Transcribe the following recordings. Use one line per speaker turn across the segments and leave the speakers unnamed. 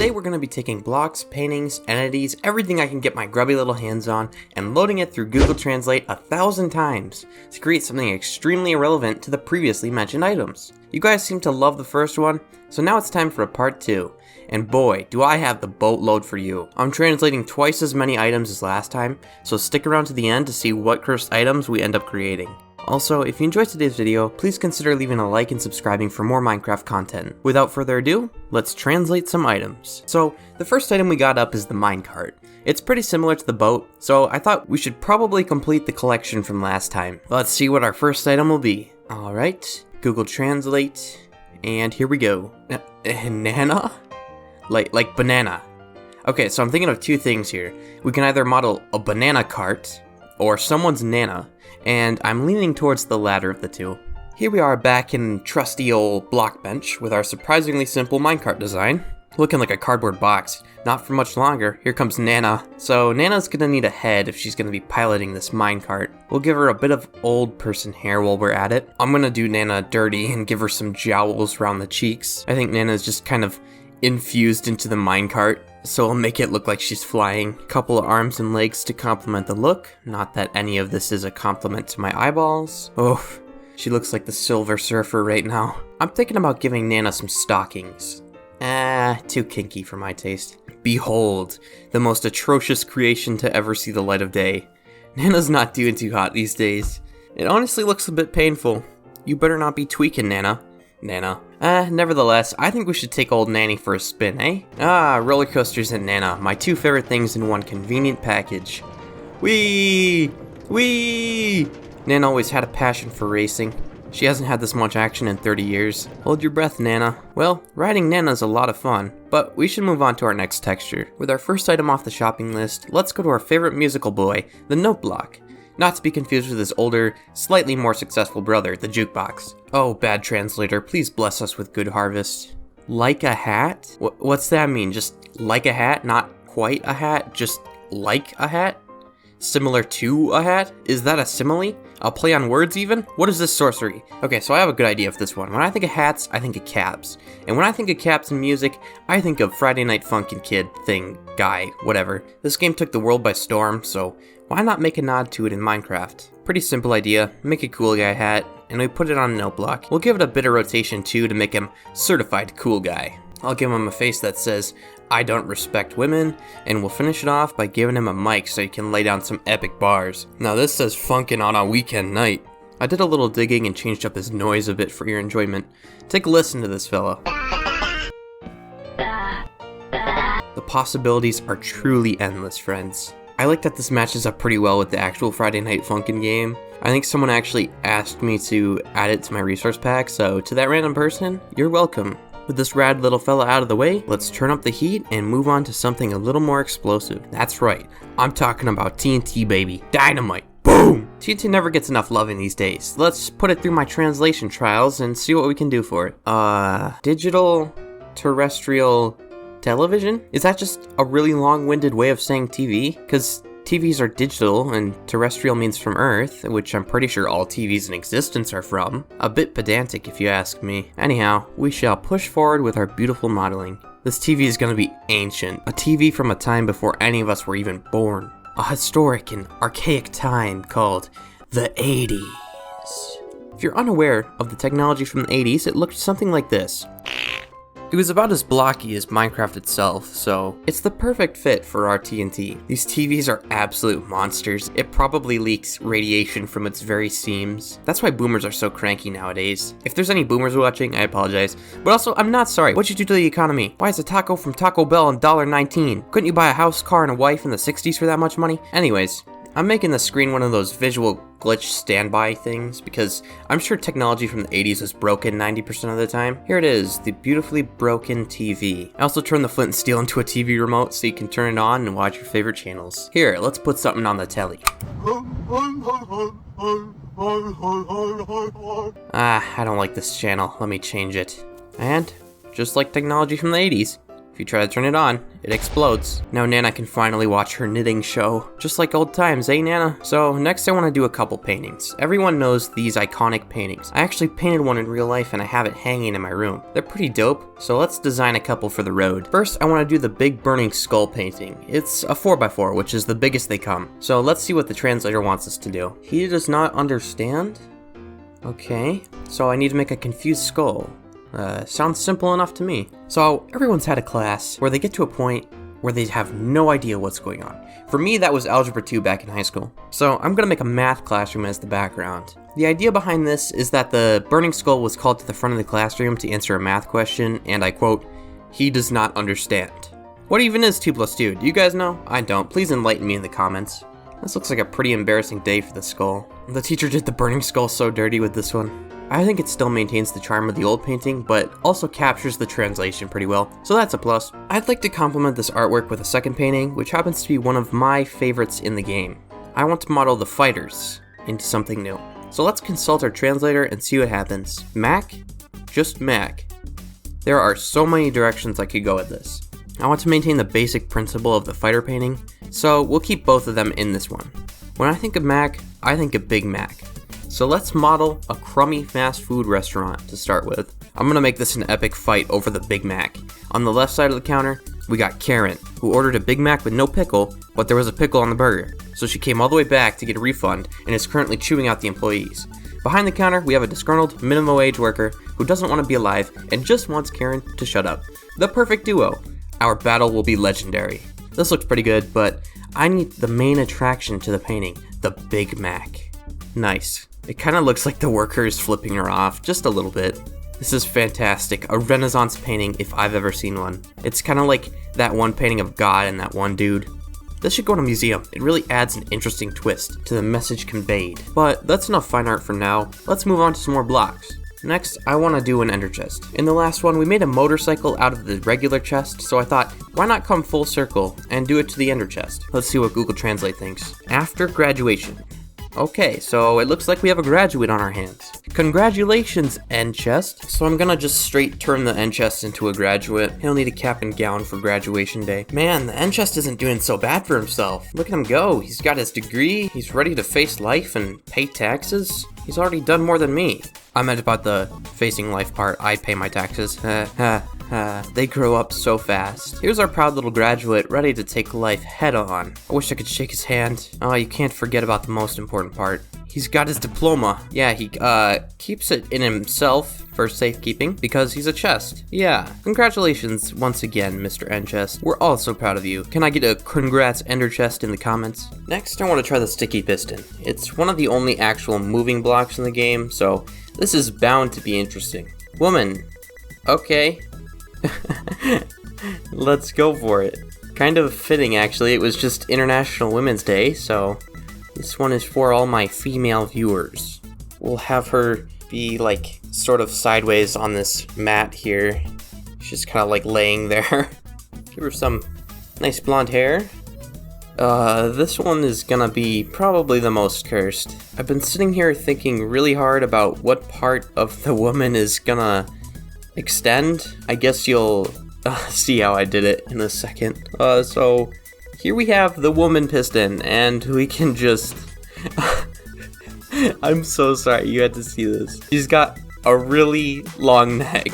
Today we're going to be taking blocks, paintings, entities, everything I can get my grubby little hands on, and loading it through Google Translate 1,000 times to create something extremely irrelevant to the previously mentioned items. You guys seem to love the first one, so now it's time for a part 2. And boy, do I have the boatload for you. I'm translating twice as many items as last time, so stick around to the end to see what cursed items we end up creating. Also, if you enjoyed today's video, please consider leaving a like and subscribing for more Minecraft content. Without further ado, let's translate some items. So, the first item we got up is the Minecart. It's pretty similar to the boat, so I thought we should probably complete the collection from last time. Let's see what our first item will be. Alright, Google Translate, and here we go. Nana? Like banana. Okay, so I'm thinking of two things here. We can either model a banana cart, or someone's nana, and I'm leaning towards the latter of the two. Here we are back in trusty old Blockbench with our surprisingly simple minecart design. Looking like a cardboard box. Not for much longer, here comes Nana. So Nana's gonna need a head if she's gonna be piloting this minecart. We'll give her a bit of old person hair while we're at it. I'm gonna do Nana dirty and give her some jowls around the cheeks. I think Nana's just kind of infused into the minecart, so I'll make it look like she's flying. Couple of arms and legs to complement the look. Not that any of this is a compliment to my eyeballs. Oh, she looks like the Silver Surfer right now. I'm thinking about giving Nana some stockings. Too kinky for my taste. Behold, the most atrocious creation to ever see the light of day. Nana's not doing too hot these days. It honestly looks a bit painful. You better not be tweaking, Nana. Nevertheless, I think we should take old Nanny for a spin, eh? Roller coasters and Nana, my two favorite things in one convenient package. Whee! Whee! Nana always had a passion for racing. She hasn't had this much action in 30 years. Hold your breath, Nana. Well, riding Nana's a lot of fun, but we should move on to our next texture. With our first item off the shopping list, let's go to our favorite musical boy, the Noteblock. Not to be confused with his older, slightly more successful brother, the Jukebox. Oh, bad translator, please bless us with good harvest. Like a hat? What's that mean? Just like a hat? Not quite a hat? Just like a hat? Similar to a hat? Is that a simile? A play on words even? What is this sorcery? Okay, so I have a good idea of this one. When I think of hats, I think of caps. And when I think of caps and music, I think of Friday Night Funkin' Kid, thing, guy, whatever. This game took the world by storm, so why not make a nod to it in Minecraft? Pretty simple idea, make a cool guy hat, and we put it on a Noteblock. We'll give it a bit of rotation too to make him certified cool guy. I'll give him a face that says, I don't respect women, and we'll finish it off by giving him a mic so he can lay down some epic bars. Now this says funkin' on a weekend night. I did a little digging and changed up his noise a bit for your enjoyment. Take a listen to this fella. The possibilities are truly endless, friends. I like that this matches up pretty well with the actual Friday Night Funkin' game. I think someone actually asked me to add it to my resource pack, so to that random person, you're welcome. With this rad little fella out of the way, let's turn up the heat and move on to something a little more explosive. That's right, I'm talking about TNT, baby. Dynamite. Boom! TNT never gets enough loving these days. Let's put it through my translation trials and see what we can do for it. Digital terrestrial television? Is that just a really long-winded way of saying TV? Because TVs are digital, and terrestrial means from Earth, which I'm pretty sure all TVs in existence are from. A bit pedantic if you ask me. Anyhow, we shall push forward with our beautiful modeling. This TV is gonna be ancient. A TV from a time before any of us were even born. A historic and archaic time called the 80s. If you're unaware of the technology from the 80s, it looked something like this. It was about as blocky as Minecraft itself, so it's the perfect fit for our TNT. These TVs are absolute monsters. It probably leaks radiation from its very seams. That's why boomers are so cranky nowadays. If there's any boomers watching, I apologize. But also, I'm not sorry. What'd you do to the economy? Why is a taco from Taco Bell $1.19? Couldn't you buy a house, car, and a wife in the 60s for that much money? Anyways, I'm making the screen one of those visual glitch standby things because I'm sure technology from the 80s was broken 90% of the time. Here it is, the beautifully broken TV. I also turned the flint and steel into a TV remote so you can turn it on and watch your favorite channels. Here, let's put something on the telly. I don't like this channel. Let me change it. And, just like technology from the 80s, If you try to turn it on, it explodes. Now Nana can finally watch her knitting show. Just like old times, eh Nana? So next I want to do a couple paintings. Everyone knows these iconic paintings. I actually painted one in real life and I have it hanging in my room. They're pretty dope, so let's design a couple for the road. First, I want to do the big burning skull painting. It's a 4x4, which is the biggest they come. So let's see what the translator wants us to do. He does not understand? Okay, so I need to make a confused skull. Sounds simple enough to me. So everyone's had a class where they get to a point where they have no idea what's going on. For me, that was Algebra 2 back in high school. So I'm gonna make a math classroom as the background. The idea behind this is that the burning skull was called to the front of the classroom to answer a math question, and I quote, "He does not understand." What even is 2 plus 2? Do you guys know? I don't. Please enlighten me in the comments. This looks like a pretty embarrassing day for the skull. The teacher did the burning skull so dirty with this one. I think it still maintains the charm of the old painting, but also captures the translation pretty well, so that's a plus. I'd like to complement this artwork with a second painting, which happens to be one of my favorites in the game. I want to model the fighters into something new. So let's consult our translator and see what happens. Mac? Just Mac. There are so many directions I could go with this. I want to maintain the basic principle of the fighter painting, so we'll keep both of them in this one. When I think of Mac, I think of Big Mac. So let's model a crummy fast food restaurant to start with. I'm gonna make this an epic fight over the Big Mac. On the left side of the counter, we got Karen, who ordered a Big Mac with no pickle, but there was a pickle on the burger. So she came all the way back to get a refund and is currently chewing out the employees. Behind the counter, we have a disgruntled minimum wage worker who doesn't want to be alive and just wants Karen to shut up. The perfect duo. Our battle will be legendary. This looks pretty good, but I need the main attraction to the painting, the Big Mac. Nice. It kind of looks like the worker is flipping her off, just a little bit. This is fantastic, a Renaissance painting if I've ever seen one. It's kind of like that one painting of God and that one dude. This should go in a museum. It really adds an interesting twist to the message conveyed. But that's enough fine art for now. Let's move on to some more blocks. Next, I want to do an ender chest. In the last one, we made a motorcycle out of the regular chest, so I thought, why not come full circle and do it to the ender chest? Let's see what Google Translate thinks. After graduation. Okay, so it looks like we have a graduate on our hands. Congratulations, end chest. So I'm gonna just straight turn the end chest into a graduate. He'll need a cap and gown for graduation day. Man, the end chest isn't doing so bad for himself. Look at him go. He's got his degree. He's ready to face life and pay taxes. He's already done more than me. I meant about the facing life part. I pay my taxes. They grow up so fast. Here's our proud little graduate, ready to take life head on. I wish I could shake his hand. Oh, you can't forget about the most important part. He's got his diploma. Yeah, he keeps it in himself for safekeeping because he's a chest. Yeah, congratulations once again, Mr. End Chest. We're all so proud of you. Can I get a congrats Ender Chest in the comments? Next, I want to try the sticky piston. It's one of the only actual moving blocks in the game, so this is bound to be interesting. Woman. Okay. Let's go for it. Kind of fitting, actually. It was just International Women's Day, so this one is for all my female viewers. We'll have her be like sort of sideways on this mat here. She's kind of like laying there. Give her some nice blonde hair. This one is gonna be probably the most cursed. I've been sitting here thinking really hard about what part of the woman is gonna extend. I guess you'll see how I did it in a second. So here we have the woman piston, and we can just I'm so sorry you had to see this. She's got a really long neck,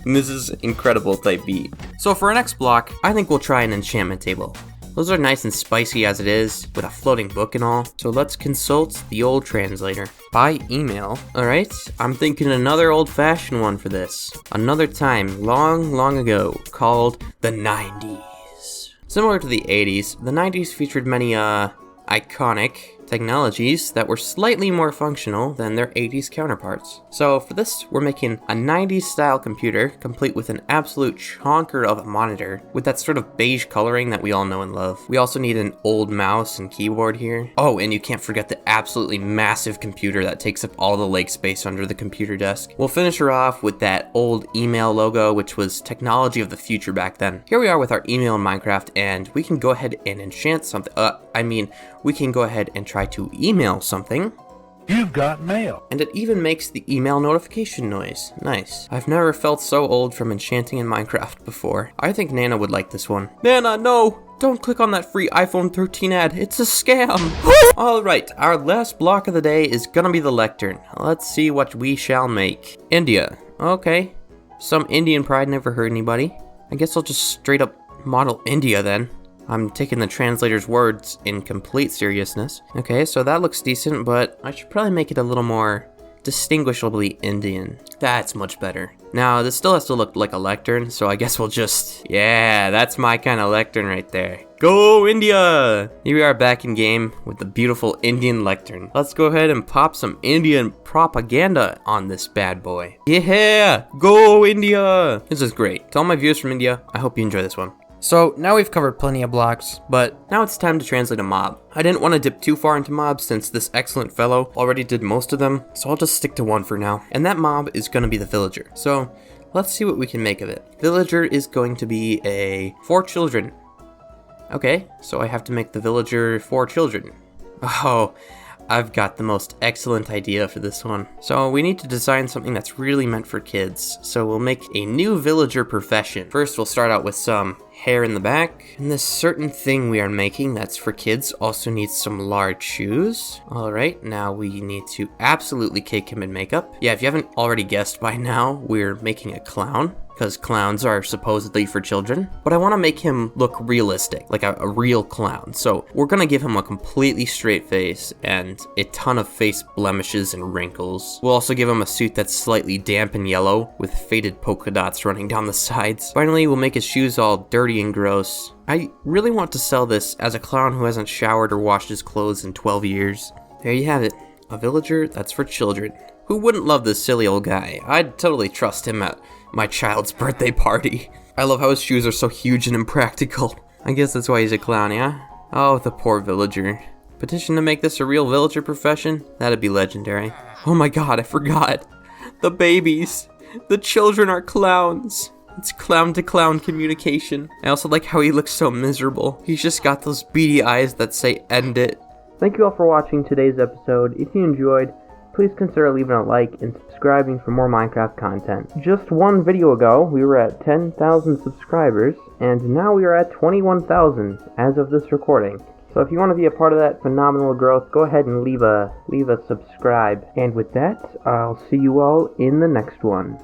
and this is incredible type beat. So for our next block, I think we'll try an enchantment table. Those are nice and spicy as it is, with a floating book and all. So let's consult the old translator. By email. Alright, I'm thinking another old-fashioned one for this. Another time, long, long ago, called the 90s. Similar to the 80s, the 90s featured many, iconic technologies that were slightly more functional than their 80s counterparts. So for this, we're making a 90s style computer, complete with an absolute chonker of a monitor, with that sort of beige coloring that we all know and love. We also need an old mouse and keyboard here. Oh, and you can't forget the absolutely massive computer that takes up all the leg space under the computer desk. We'll finish her off with that old email logo, which was technology of the future back then. Here we are with our email in Minecraft, and we can go ahead and enchant something. We can go ahead and try to email something.
You've got mail.
And it even makes the email notification noise. Nice. I've never felt so old from enchanting in Minecraft before. I think Nana would like this one. Nana, no! Don't click on that free iPhone 13 ad. It's a scam. Alright, our last block of the day is gonna be the Lectern. Let's see what we shall make. India. Okay. Some Indian pride never hurt anybody. I guess I'll just straight up model India then. I'm taking the translator's words in complete seriousness. Okay, so that looks decent, but I should probably make it a little more distinguishably Indian. That's much better. Now, this still has to look like a lectern, so I guess we'll just... Yeah, that's my kind of lectern right there. Go India! Here we are back in game with the beautiful Indian lectern. Let's go ahead and pop some Indian propaganda on this bad boy. Yeah! Go India! This is great. To all my viewers from India, I hope you enjoy this one. So, now we've covered plenty of blocks, but now it's time to translate a mob. I didn't want to dip too far into mobs since this excellent fellow already did most of them, so I'll just stick to one for now. And that mob is going to be the villager. So, let's see what we can make of it. Villager is going to be 4 children. Okay, so I have to make the villager 4 children. Oh, I've got the most excellent idea for this one. So we need to design something that's really meant for kids. So we'll make a new villager profession. First, we'll start out with some hair in the back. And this certain thing we are making that's for kids also needs some large shoes. Alright, now we need to absolutely cake him in makeup. Yeah, if you haven't already guessed by now, we're making a clown, because clowns are supposedly for children. But I want to make him look realistic, like a real clown. So we're going to give him a completely straight face and a ton of face blemishes and wrinkles. We'll also give him a suit that's slightly damp and yellow with faded polka dots running down the sides. Finally, we'll make his shoes all dirty and gross. I really want to sell this as a clown who hasn't showered or washed his clothes in 12 years. There you have it. A villager that's for children. Who wouldn't love this silly old guy? I'd totally trust him at my child's birthday party. I love how his shoes are so huge and impractical. I guess that's why he's a clown, yeah? Oh, the poor villager. Petition to make this a real villager profession? That'd be legendary. Oh my god, I forgot. The babies. The children are clowns. It's clown-to-clown communication. I also like how he looks so miserable. He's just got those beady eyes that say, "End it." Thank you all for watching today's episode. If you enjoyed, please consider leaving a like and subscribing for more Minecraft content. Just one video ago, we were at 10,000 subscribers, and now we are at 21,000 as of this recording. So if you want to be a part of that phenomenal growth, go ahead and leave a subscribe. And with that, I'll see you all in the next one.